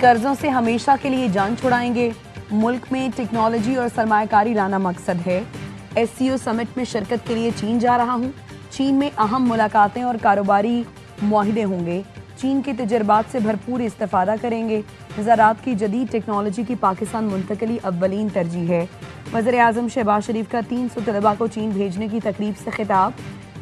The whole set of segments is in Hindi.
कर्जों से हमेशा के लिए जान छुड़ाएंगे। मुल्क में टेक्नोलॉजी और सरमायाकारी लाना मकसद है। एससीओ समिट में शिरकत के लिए चीन जा रहा हूं। चीन में अहम मुलाकातें और कारोबारी मुआहिदे होंगे। चीन के तजर्बात से भरपूर इस्तेफादा करेंगे। ज़राअत की जदीद टेक्नोलॉजी की पाकिस्तान मुंतकली अव्वलीन तरजीह है। वज़ीर-ए-आज़म शहबाज शरीफ का 300 तलबा को चीन भेजने की तकरीब से खिताब।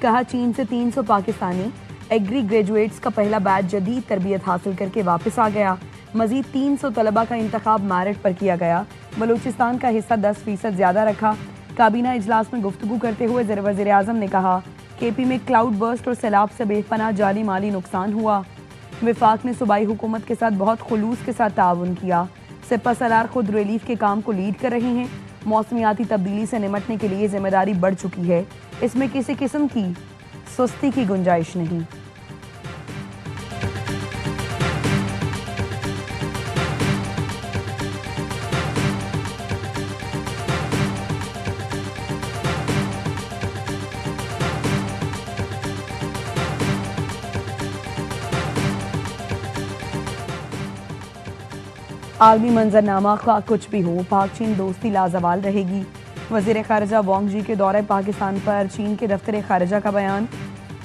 कहा, चीन से 300 पाकिस्तानी एग्री ग्रेजुएट्स का पहला बैच जदीद तरबियत हासिल करके वापस आ गया। मजीद 300 तलबा का इंतखाब मेरिट पर किया गया। बलूचिस्तान का हिस्सा 10% ज्यादा रखा। काबीना इजलास में गुफ्तगू करते हुए वज़ीर-ए-आज़म ने कहा, केपी में क्लाउड बर्स्ट और सैलाब से बेपनाह जानी माली नुकसान हुआ। विफाक ने सूबाई हुकूमत के साथ बहुत खुलूस के साथ ताउन किया। सिपा सलार खुद रिलीफ के काम को लीड कर रही हैं। मौसमियाती तब्दीली से निमटने के लिए जिम्मेदारी बढ़ चुकी है। इसमें किसी किस्म की सुस्ती की गुंजाइश नहीं। आलमी मंजरनामा का कुछ भी हो, पाक चीन दोस्ती लाजवाल रहेगी। वज़ीर ख़ारिजा वांग जी के दौरे पाकिस्तान पर चीन के दफ्तर ख़ारिजा का बयान।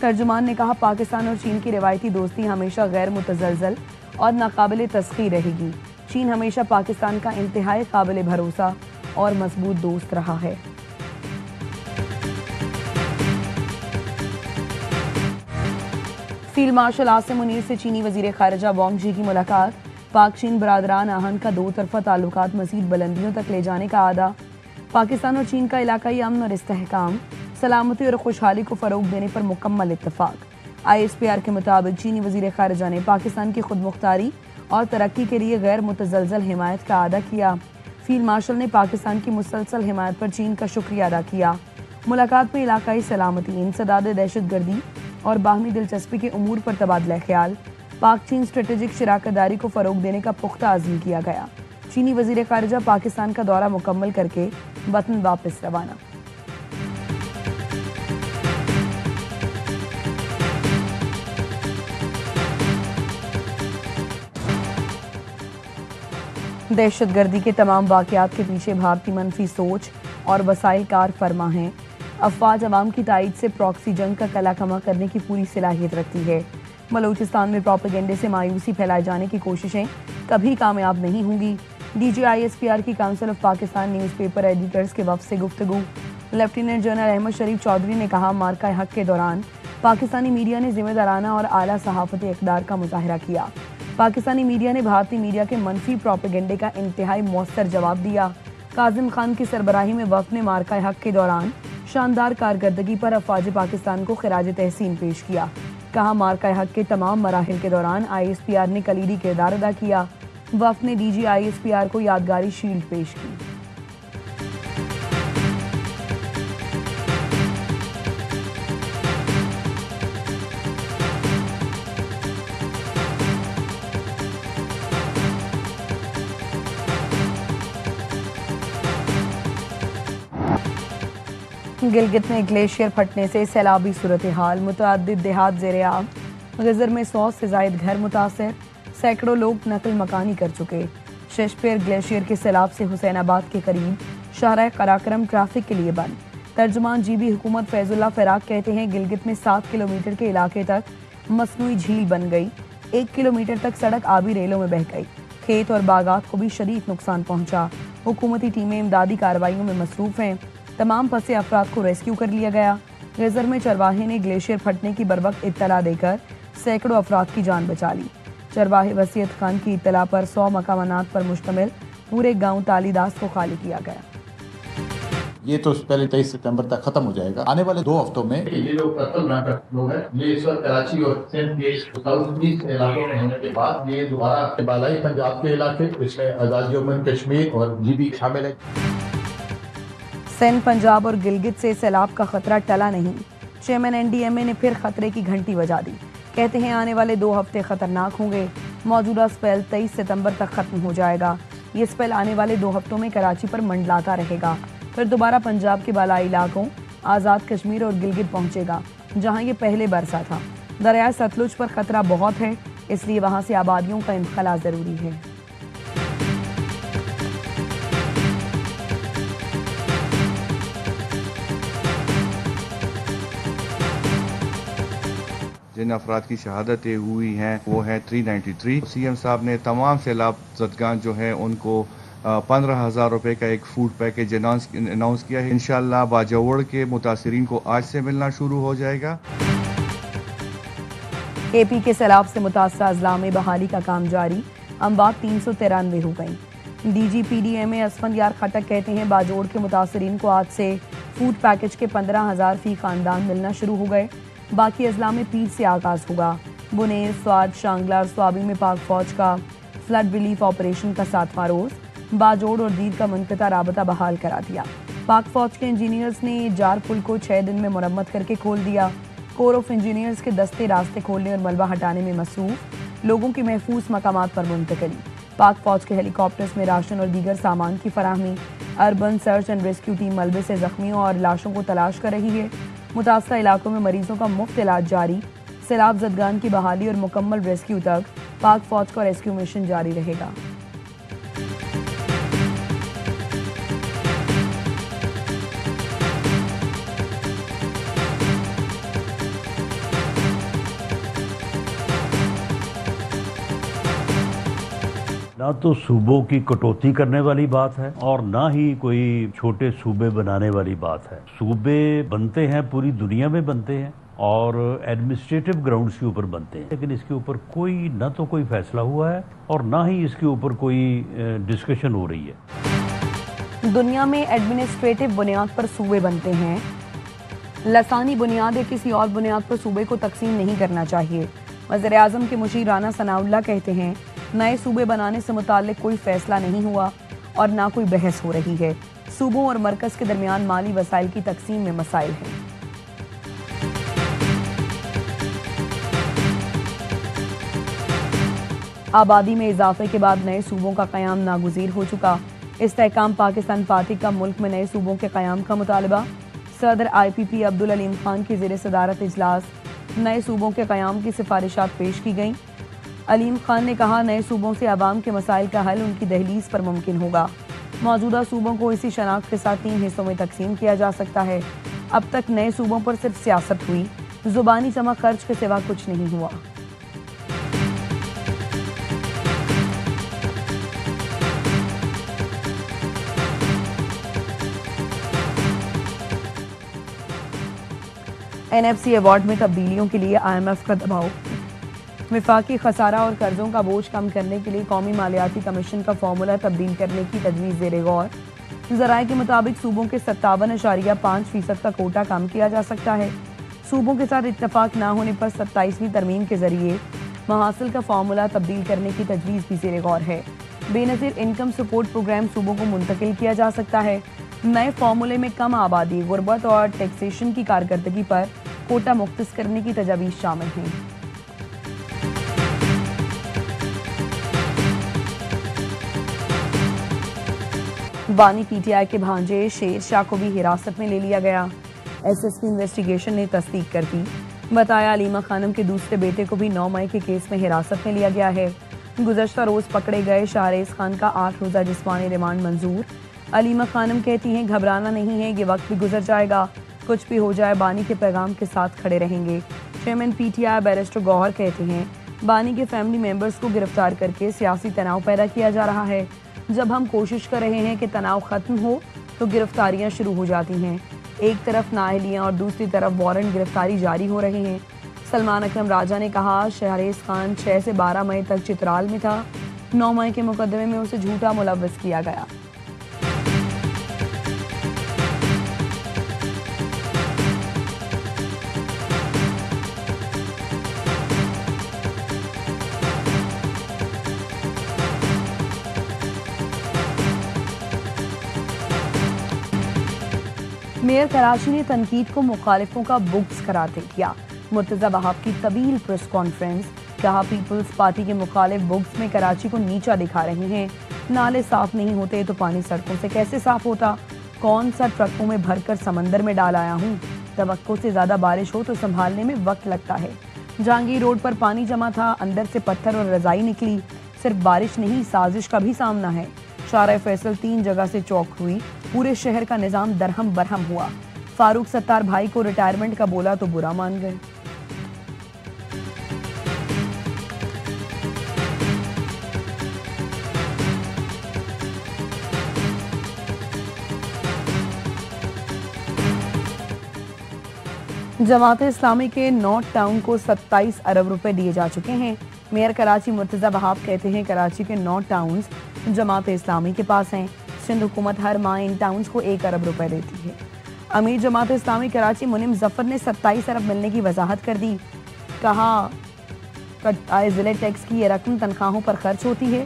तर्जुमान ने कहा, पाकिस्तान और चीन की रिवायती दोस्ती हमेशा गैर मुतज़लज़ल और नाकाबिल तस्ख़ीर रहेगी। चीन हमेशा पाकिस्तान का इंतहाई काबिल भरोसा और मजबूत दोस्त रहा है। फील्ड मार्शल आसिम मुनीर से चीनी वज़ीर ख़ारिजा वांग जी की मुलाकात। पाक चीन बरादरान आहन का दो तरफा ताल्लुकात मज़ीद बुलंदियों तक ले जाने का आदा। पाकिस्तान और चीन का इलाकाई अमन और इस्तेहकाम, सलामती और खुशहाली को फ़रोग देने पर मुकम्मल इत्तफाक। ISPR के मुताबिक चीनी वज़ीर ख़ारिजा ने पाकिस्तान की खुद मुख्तारी और तरक्की के लिए गैर मुतज़लज़ल हिमायत का अदा किया। फील्ड मार्शल ने पाकिस्तान की मुसलसल हिमायत पर चीन का शुक्रिया अदा किया। मुलाकात में इलाकाई सलामती, इंसदाद दहशतगर्दी और बाहमी दिलचस्पी के उमूर पर तबादला ख्याल, पाक चीन स्ट्रेटेजिक शराकतदारी को फ़रोग देने का पुख्ता अज़्म किया गया। चीनी वज़ीर ख़ारिजा पाकिस्तान का दौरा मुकम्मल करके वतन वापस रवाना। दहशतगर्दी के तमाम वाक़यात के पीछे भारतीय मनफी सोच और वसाइल कार फरमा हैं। अफवाज अवाम की तायद से प्रॉक्सी जंग का कला कमा करने की पूरी सलाहियत रखती है। बलूचिस्तान में प्रोपेगेंडे से मायूसी फैलाए जाने की कोशिशें कभी कामयाब नहीं होंगी। DG ISPR की council of Pakistan newspaper editors के वफ़द से गुफ्तगू। लेफ्टिनेंट जनरल अहमद शरीफ चौधरी ने कहा, मार्का हक के दौरान पाकिस्तानी मीडिया ने जिम्मेदाराना और आला सहाफ़ती इक़दार का मुज़ाहरा किया। पाकिस्तानी मीडिया ने भारतीय मीडिया के मनफी प्रोपेगेंडे का इंतहाई मौसर जवाब दिया। काजिम खान की सरबराही में वफ़द ने मार्का हक के दौरान शानदार कारकर्दगी पर अफवाज पाकिस्तान को खिराज तहसीन पेश किया। कहा, मार्का हक के तमाम मराहिल के दौरान ISPR ने कलीदी किरदार अदा किया। वफ़द ने DG ISPR को यादगारी शील्ड पेश की। गिलगित में ग्लेशियर फटने से सैलाबी सूरत हाल, मुतअद्दिद देहात ज़ेर-ए-आब। गज़र में 100 से ज़ायद घर मुतासर, सैकड़ों लोग नकल मकानी कर चुके। शेशपेर ग्लेशियर के सैलाब से हुसैनाबाद के करीब शाहराह कराक्रम ट्रैफिक के लिए बंद। तर्जुमान GB हुकूमत फैजुल्लाह फ़राक कहते हैं, गिलगित में 7 किलोमीटर के इलाके तक मसनूई झील बन गई। 1 किलोमीटर तक सड़क आबी रेलों में बह गई। खेत और बागात को भी शदीद नुकसान पहुंचा। हुकूमती टीमें इमदादी कार्रवाइयों में मसरूफ़ हैं। तमाम फंसे अफराद को रेस्क्यू कर लिया गया। गज़र में चरवाहे ने ग्लेशियर फटने की बरवक्त इत्तला देकर सैकड़ों अफराद की जान बचा ली। चरवाहे वसीयत खान की इत्तला पर 100 मकामात पर मुश्तमिल पूरे गांव तालीदास को खाली किया गया। ये तो पहले 23 सितंबर तक खत्म हो जाएगा। आने वाले 2 हफ्तों में ये जो कत्ल नाटक लोग हैं, ये इस वक्त कराची और सिंध के साउथ ईस्ट इलाकों में होने के बाद ये दोबारा बालाई पंजाब के इलाके, इसमें आज़ाद जम्मू कश्मीर और GB शामिल है। सिंध, पंजाब और गिलगित से सैलाब का खतरा टला नहीं। चेयरमैन NDMA ने फिर खतरे की घंटी बजा दी। कहते हैं, आने वाले 2 हफ्ते खतरनाक होंगे। मौजूदा स्पेल 23 सितंबर तक खत्म हो जाएगा। ये स्पेल आने वाले 2 हफ्तों में कराची पर मंडलाता रहेगा। फिर दोबारा पंजाब के बालाई इलाकों, आज़ाद कश्मीर और गिलगित पहुंचेगा, जहां ये पहले बरसा था। दरिया सतलुज पर खतरा बहुत है, इसलिए वहां से आबादियों का इंखला जरूरी है। जिन अफराद की शहादतें हुई हैं वो है 393। सीएम साहब ने तमाम सैलाब ज़दगान जो है उनको 15,000 रुपये का एक फूड पैकेज अनाउंस किया है। इंशाअल्लाह बाजवड़ के मुतासरीन को आज से मिलना शुरू हो जाएगा। एपी के सैलाब से मुतासरा अजला में बहाली का काम जारी, अमवात 393 हो गई। DGPDMA असफंद यार खटक कहते हैं बाजोड़ के मुतासरीन को आज से फूड पैकेज के 15,000 फी खानदान मिलना शुरू हो गए। बाकी अजला में पीर से आगाज होगा। बुनेर, स्वाद, शांगला और स्वाबी में पाक फौज का फ्लड रिलीफ ऑपरेशन का 7वां रोज। बाजोड़ और दीद का मुनक़ता राबता बहाल करा दिया। पाक फौज के इंजीनियर्स ने जार पुल को 6 दिन में मुरम्मत करके खोल दिया। कोर ऑफ इंजीनियर्स के दस्ते रास्ते खोलने और मलबा हटाने में मसरूफ, लोगों की महफूज मकामात पर मुंतकली। पाक फौज के हेलीकॉप्टर्स में राशन और दीगर सामान की फराहमी। Urban search and rescue team मलबे से जख्मियों और लाशों को तलाश कर रही है। मुतासरा इलाकों में मरीजों का मुफ्त इलाज जारी। सैलाब ज़दगान की बहाली और मुकम्मल रेस्क्यू तक पाक फौज का रेस्क्यू मिशन जारी रहेगा। ना तो सूबों की कटौती करने वाली बात है और ना ही कोई छोटे सूबे बनाने वाली बात है। सूबे बनते हैं, पूरी दुनिया में बनते हैं और एडमिनिस्ट्रेटिव ग्राउंड्स के ऊपर बनते हैं, लेकिन इसके ऊपर कोई ना तो कोई फैसला हुआ है और ना ही इसके ऊपर कोई डिस्कशन हो रही है। दुनिया में एडमिनिस्ट्रेटिव बुनियाद पर सूबे बनते हैं। लसानी बुनियाद या किसी और बुनियाद पर सूबे को तकसीम नहीं करना चाहिए। वज़ीर आज़म के मुशीर राना सनाउल्लाह कहते हैं नए सूबे बनाने से मुताल्लिक कोई फैसला नहीं हुआ और ना कोई बहस हो रही है। सूबों और मरकज़ के दरमियान माली वसाइल की तकसीम में मसाइल हैं। आबादी में इजाफे के बाद नए सूबों का क़याम नागुज़ीर हो चुका। इस्तेहकाम पाकिस्तान पार्टी का मुल्क में नए सूबों के क़याम का मुतालबा। सदर IPP अब्दुल अलीम खान की ज़ेर सदारत इजलास नए सूबों के क़याम की सिफारिशात पेश की गईं। अलीम खान ने कहा नए सूबों से आवाम के मसाइल का हल उनकी दहलीज पर मुमकिन होगा। मौजूदा सूबों को इसी शनाख्त के साथ 3 हिस्सों में तकसीम किया जा सकता है। अब तक नए सूबों पर सिर्फ सियासत हुई, जुबानी जमा खर्च के सिवा कुछ नहीं हुआ। NFC अवार्ड में तब्दीलियों के लिए IMF का दबाव। विफाकी खसारा और कर्जों का बोझ कम करने के लिए कौमी मालियाती कमीशन का फार्मूला तब्दील करने की तजवीज़ ज़ेर गौर। ज़राए के मुताबिक सूबों के 57.5% का कोटा कम किया जा सकता है। सूबों के साथ इत्तफाक ना होने पर 27वीं तरमीम के जरिए महासिल का फार्मूला तब्दील करने की तजवीज़ भी ज़ेर गौर है। बेनज़ीर इनकम सपोर्ट प्रोग्राम सूबों को मुंतकिल किया जा सकता है। नए फार्मूले में कम आबादी, गुर्बत और टैक्सेशन की कारकर्दगी पर कोटा मुख्तस करने की तजावीज़ शामिल हैं। बानी PTI के भांजे शेर शाह को भी हिरासत में ले लिया गया। SSP इन्वेस्टिगेशन ने तस्दीक कर दी। बताया अलीमा खानम के दूसरे बेटे को भी 9 मई के केस में हिरासत में लिया गया है। गुज़श्ता रोज पकड़े गए शाहरेज़ खान का 8 रोज़ा जिस्मानी रिमांड मंजूर। अलीमा खानम कहती हैं घबराना नहीं है, ये वक्त भी गुजर जाएगा, कुछ भी हो जाए बानी के पैगाम के साथ खड़े रहेंगे। चेयरमैन PTI बैरिस्टर गौहर कहते हैं बानी के फैमिली मेंबर्स को गिरफ्तार करके सियासी तनाव पैदा किया जा रहा है। जब हम कोशिश कर रहे हैं कि तनाव खत्म हो तो गिरफ्तारियां शुरू हो जाती हैं। एक तरफ नाअहलियां और दूसरी तरफ वारंट गिरफ्तारी जारी हो रहे हैं। सलमान अकरम राजा ने कहा शाहरेज़ खान 6 से 12 मई तक चित्राल में था। 9 मई के मुकदमे में उसे झूठा मुलव्वस किया गया। मेयर कराची ने तनकीद को मुखालिफों का बुक्स करार दे दिया। मुर्तज़ा वहाब की तवील प्रेस कॉन्फ्रेंस। कहा पीपल्स पार्टी के मुखालिफ बुक्स में कराची को नीचा दिखा रहे हैं। नाले साफ नहीं होते तो पानी सड़कों से कैसे साफ होता? कौन सा ट्रकों में भरकर समंदर में डाल आया हूँ। तवक्को से ज्यादा बारिश हो तो संभालने में वक्त लगता है। जहांगीर रोड पर पानी जमा था, अंदर से पत्थर और रजाई निकली। सिर्फ बारिश नहीं, साजिश का भी सामना है। शारा फैसल 3 जगह से चौक हुई। पूरे शहर का निजाम दरहम बरहम हुआ। फारूक सत्तार भाई को रिटायरमेंट का बोला तो बुरा मान गए। जमात इस्लामी के नॉर्थ टाउन को 27 अरब रुपए दिए जा चुके हैं। मेयर कराची मुर्तजा वहाब कहते हैं कराची के नॉर्थ टाउन्स जमात इस्लामी के पास हैं। सिंध हुकूमत हर माह इन टाउन्स को 1 अरब रुपए देती है। अमीर जमात इस्लामी कराची मुनिम जफर ने 27 अरब मिलने की वजाहत कर दी। कहा आए जिले टैक्स की ये रकम तनख्वाहों पर खर्च होती है।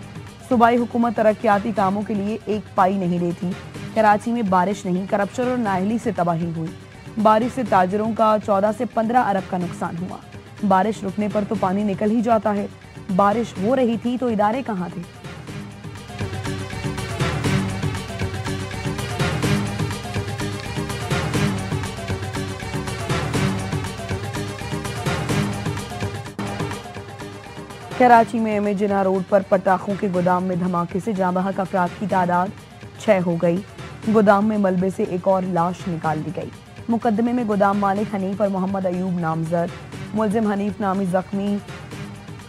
सूबाई हुकूमत तरक्याती कामों के लिए एक पाई नहीं देती। कराची में बारिश नहीं, करप्शन और नाअहली से तबाही हुई। बारिश से ताजरों का 14 से 15 अरब का नुकसान हुआ। बारिश रुकने पर तो पानी निकल ही जाता है। बारिश हो रही थी तो इदारे कहाँ थे? कराची में एमेजिना रोड पर पटाखों के गोदाम में धमाके से जाँ बहक अफराद की तादाद 6 हो गई। गोदाम में मलबे से एक और लाश निकाल दी गई। मुकदमे में गोदाम मालिक हनीफ और मोहम्मद अयूब नामजद। मुलजिम हनीफ नामी जख्मी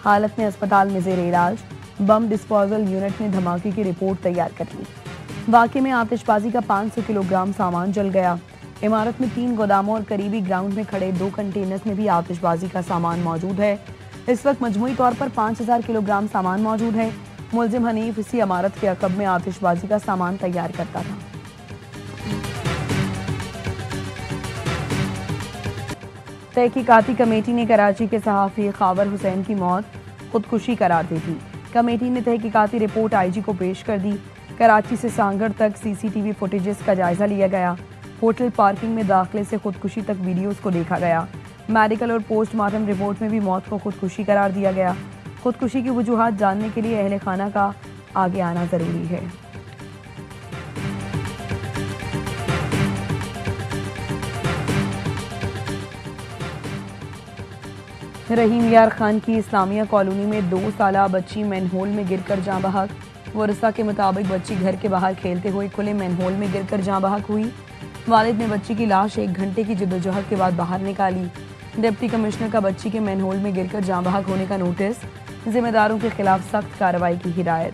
हालत में अस्पताल में जेर इलाज। बम डिस्पोजल यूनिट ने धमाके की रिपोर्ट तैयार कर ली। वाक़े में आतिशबाजी का 500 किलोग्राम सामान जल गया। इमारत में 3 गोदामों और करीबी ग्राउंड में खड़े 2 कंटेनर्स में भी आतिशबाजी का सामान मौजूद है। इस वक्त मजमूई तौर पर 5000 किलोग्राम सामान मौजूद है। मुलजिम हनीफ इसी इमारत के अकब में आतिशबाजी का सामान तैयार करता था। तहकीकाती कमेटी ने कराची के सहाफ़ी खावर हुसैन की मौत खुदकुशी करार दी थी। कमेटी ने तहकीकाती रिपोर्ट IG को पेश कर दी। कराची से सांगड़ तक CCTV फुटेजेस का जायजा लिया गया। होटल पार्किंग में दाखिले से खुदकुशी तक वीडियोस को देखा गया। मेडिकल और पोस्टमार्टम रिपोर्ट में भी मौत को खुदकुशी करार दिया गया। खुदकुशी की वजूहात जानने के लिए अहले खाना का आगे आना जरूरी है। रहीम यार खान की इस्लामिया कॉलोनी में 2 साला बच्ची मैनहोल में गिरकर जाँ बहक। वरसा के मुताबिक बच्ची घर के बाहर खेलते हुए खुले मैनहोल में गिरकर जाँ बहक हुई। वालिद ने बच्ची की लाश 1 घंटे की जद्दोजहद के बाद बाहर निकाली। डिप्टी कमिश्नर का बच्ची के मैनहोल में गिरकर जाँ बहक होने का नोटिस। जिम्मेदारों के खिलाफ सख्त कार्रवाई की हिदायत।